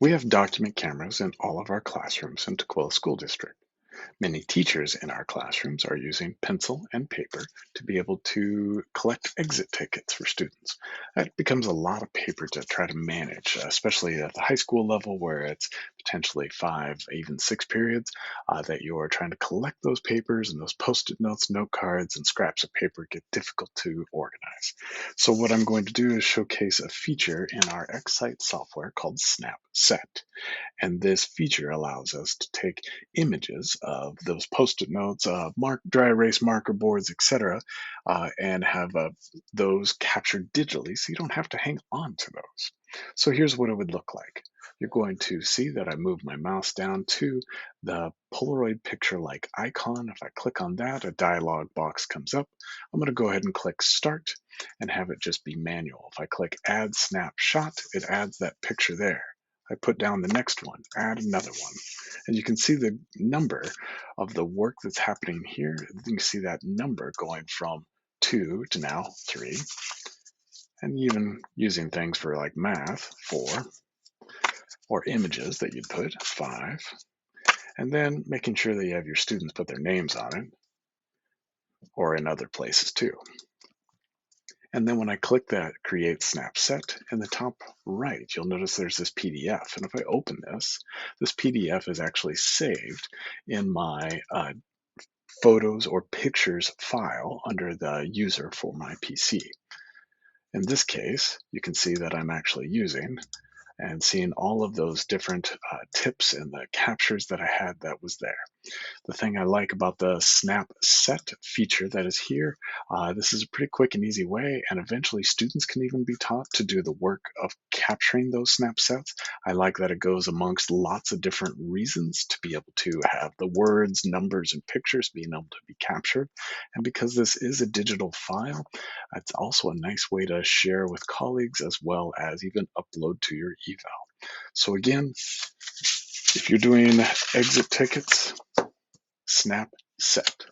We have document cameras in all of our classrooms in Tukwila School District. Many teachers in our classrooms are using pencil and paper to be able to collect exit tickets for students. That becomes a lot of paper to try to manage, especially at the high school level where it's potentially five, even six periods that you're trying to collect those papers, and those post-it notes, note cards, and scraps of paper get difficult to organize. So what I'm going to do is showcase a feature in our Xsight software called snapset. And this feature allows us to take images of those post-it notes, dry erase marker boards, etc., and have those captured digitally so you don't have to hang on to those. So here's what it would look like. You're going to see that I move my mouse down to the Polaroid picture-like icon. If I click on that, a dialog box comes up. I'm going to go ahead and click Start and have it just be manual. If I click Add Snapshot, it adds that picture there. I put down the next one, add another one. And you can see the number of the work that's happening here. You can see that number going from 2 to now 3. And even using things for like math, 4, or images that you'd put, 5. And then making sure that you have your students put their names on it, or in other places too. And then when I click that Create Snapset in the top right, you'll notice there's this PDF. And if I open this, this PDF is actually saved in my Photos or Pictures file under the user for my PC. In this case, you can see that I'm actually using and seeing all of those different tips and the captures that I had that was there. The thing I like about the snap set feature that is here, this is a pretty quick and easy way, and eventually students can even be taught to do the work of capturing those snap sets. I like that it goes amongst lots of different reasons to be able to have the words, numbers, and pictures being able to be captured. And because this is a digital file, it's also a nice way to share with colleagues as well as even upload to your eval. So again, if you're doing exit tickets, snap set.